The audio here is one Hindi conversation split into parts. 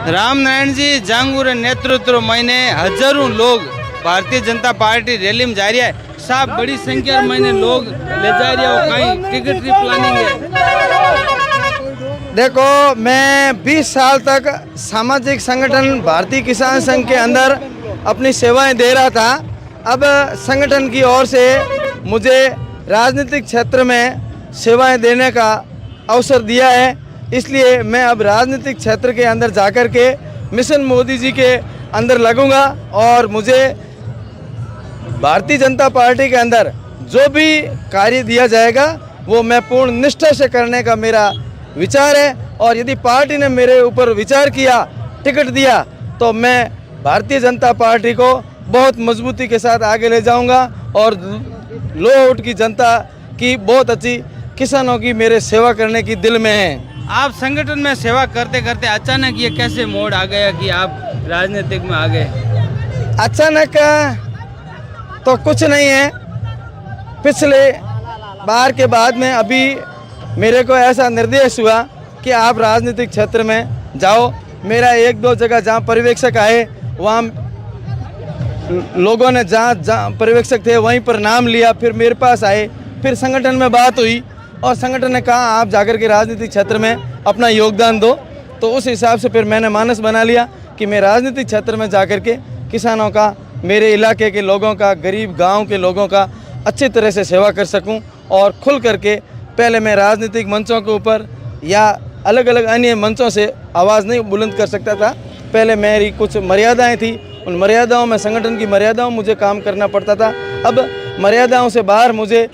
रामनारायण जी जांगूर नेतृत्व महीने हजारों लोग भारतीय जनता पार्टी रैली में जा रही है। साहब बड़ी संख्या में महीने लोग ले जा रही है। कहीं टिकट की प्लानिंग है? देखो, मैं 20 साल तक सामाजिक संगठन भारतीय किसान संघ के अंदर अपनी सेवाएं दे रहा था। अब संगठन की ओर से मुझे राजनीतिक क्षेत्र में सेवाएं देने का अवसर दिया है, इसलिए मैं अब राजनीतिक क्षेत्र के अंदर जाकर के मिशन मोदी जी के अंदर लगूंगा और मुझे भारतीय जनता पार्टी के अंदर जो भी कार्य दिया जाएगा वो मैं पूर्ण निष्ठा से करने का मेरा विचार है। और यदि पार्टी ने मेरे ऊपर विचार किया, टिकट दिया, तो मैं भारतीय जनता पार्टी को बहुत मजबूती के साथ आगे ले जाऊंगा और लोट की जनता की बहुत अच्छी किसानों की मेरे सेवा करने की दिल में है। आप संगठन में सेवा करते करते अचानक ये कैसे मोड़ आ गया कि आप राजनीतिक में आ गए? अचानक तो कुछ नहीं है। पिछले बार के बाद में अभी मेरे को ऐसा निर्देश हुआ कि आप राजनीतिक क्षेत्र में जाओ। मेरा एक दो जगह जहाँ पर्यवेक्षक आए, वहाँ लोगों ने जहाँ पर्यवेक्षक थे वहीं पर नाम लिया, फिर मेरे पास आए, फिर संगठन में बात हुई और संगठन ने कहा आप जाकर के राजनीतिक क्षेत्र में अपना योगदान दो। तो उस हिसाब से फिर मैंने मानस बना लिया कि मैं राजनीतिक क्षेत्र में जाकर के किसानों का, मेरे इलाके के लोगों का, गरीब गांव के लोगों का अच्छी तरह से सेवा कर सकूं और खुल करके पहले मैं राजनीतिक मंचों के ऊपर या अलग अलग अन्य मंचों से आवाज़ नहीं बुलंद कर सकता था। पहले मेरी कुछ मर्यादाएं थी, उन मर्यादाओं में, संगठन की मर्यादाओं में मुझे काम करना पड़ता था। अब मर्यादाओं से बाहर मुझे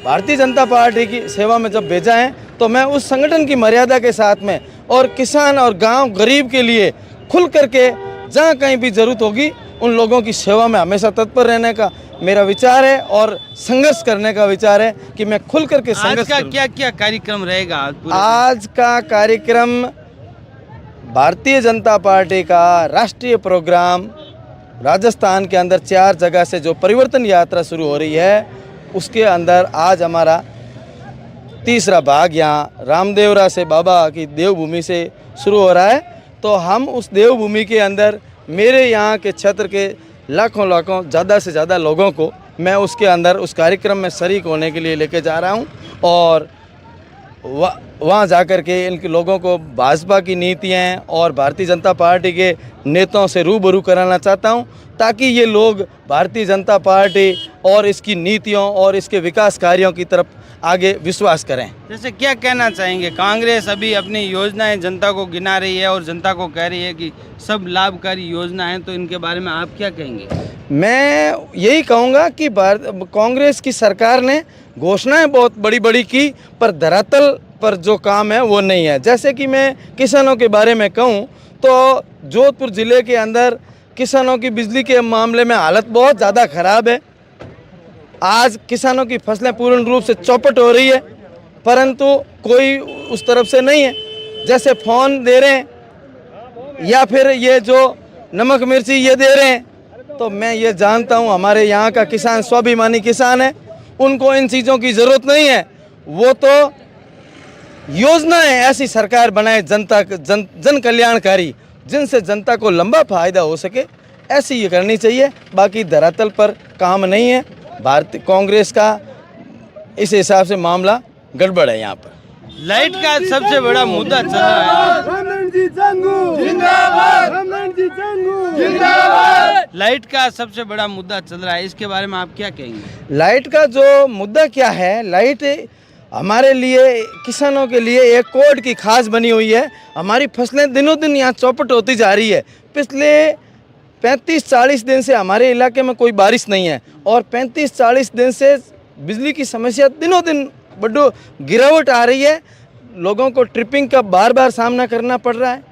भारतीय जनता पार्टी की सेवा में जब भेजा है तो मैं उस संगठन की मर्यादा के साथ में और किसान और गांव गरीब के लिए खुल करके जहां कहीं भी ज़रूरत होगी उन लोगों की सेवा में हमेशा तत्पर रहने का मेरा विचार है और संघर्ष करने का विचार है कि मैं खुल करके संघर्ष आज का क्या क्या कार्यक्रम रहेगा? आज का कार्यक्रम भारतीय जनता पार्टी का राष्ट्रीय प्रोग्राम राजस्थान के अंदर 4 जगह से जो परिवर्तन यात्रा शुरू हो रही है उसके अंदर आज हमारा तीसरा भाग यहाँ रामदेवरा से बाबा की देवभूमि से शुरू हो रहा है। तो हम उस देवभूमि के अंदर मेरे यहाँ के क्षेत्र के लाखों ज़्यादा से ज़्यादा लोगों को मैं उसके अंदर उस कार्यक्रम में शरीक होने के लिए लेके जा रहा हूँ और वहाँ जाकर के इनके लोगों को भाजपा की नीतियाँ और भारतीय जनता पार्टी के नेताओं से रूबरू कराना चाहता हूँ ताकि ये लोग भारतीय जनता पार्टी और इसकी नीतियों और इसके विकास कार्यों की तरफ आगे विश्वास करें। जैसे क्या कहना चाहेंगे? कांग्रेस अभी अपनी योजनाएं जनता को गिना रही है और जनता को कह रही है कि सब लाभकारी योजना है, तो इनके बारे में आप क्या कहेंगे? मैं यही कहूँगा कि कांग्रेस की सरकार ने घोषणाएं बहुत बड़ी बड़ी की पर धरातल पर जो काम है वो नहीं है। जैसे कि मैं किसानों के बारे में कहूँ तो जोधपुर ज़िले के अंदर किसानों की बिजली के मामले में हालत बहुत ज़्यादा ख़राब है। आज किसानों की फसलें पूर्ण रूप से चौपट हो रही है, परंतु कोई उस तरफ से नहीं है। जैसे फ़ोन दे रहे हैं या फिर ये जो नमक मिर्ची ये दे रहे हैं, तो मैं ये जानता हूँ हमारे यहाँ का किसान स्वाभिमानी किसान है, उनको इन चीज़ों की ज़रूरत नहीं है। वो तो योजनाएं ऐसी सरकार बनाए जन कल्याणकारी जिनसे जनता को लंबा फायदा हो सके, ऐसी ये करनी चाहिए। बाकी धरातल पर काम नहीं है। भारतीय कांग्रेस का इस हिसाब से मामला गड़बड़ है। यहाँ पर लाइट का सबसे बड़ा मुद्दा चल रहा है। लाइट का सबसे बड़ा मुद्दा चल रहा है, इसके बारे में आप क्या कहेंगे? लाइट का जो मुद्दा क्या है, लाइट हमारे लिए, किसानों के लिए एक कोड की खास बनी हुई है। हमारी फसलें दिनों दिन यहाँ चौपट होती जा रही है। पिछले 35-40 दिन से हमारे इलाके में कोई बारिश नहीं है और 35-40 दिन से बिजली की समस्या दिनों दिन बड़ो गिरावट आ रही है। लोगों को ट्रिपिंग का बार बार सामना करना पड़ रहा है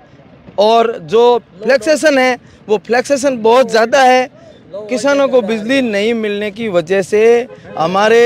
और जो फ्लैक्सेशन है वो फ्लैक्सेशन बहुत ज़्यादा है। किसानों को बिजली नहीं मिलने की वजह से हमारे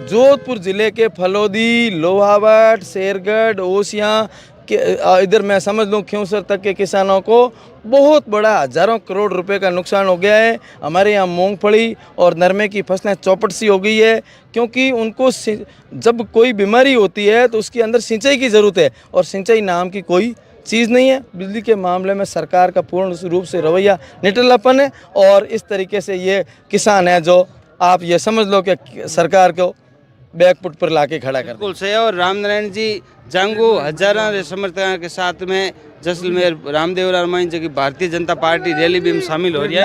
जोधपुर ज़िले के फलोदी, लोहावट, शेरगढ़, ओसियाँ इधर मैं समझ लूँ खिंवसर तक के किसानों को बहुत बड़ा हज़ारों करोड़ रुपए का नुकसान हो गया है। हमारे यहाँ मूंगफली और नरमे की फसलें चौपट सी हो गई है, क्योंकि उनको जब कोई बीमारी होती है तो उसके अंदर सिंचाई की ज़रूरत है और सिंचाई नाम की कोई चीज़ नहीं है। बिजली के मामले में सरकार का पूर्ण रूप से रवैया निठल्लापन है और इस तरीके से ये किसान है जो आप ये समझ लो कि सरकार को बैकफुट पर लाके खड़ा कर बिल्कुल सही है। और रामनारायण जी जांगू हजारों समर्थकों के साथ में जैसलमेर रामदेवरा माई जो कि भारतीय जनता पार्टी रैली भी में शामिल हो रही है।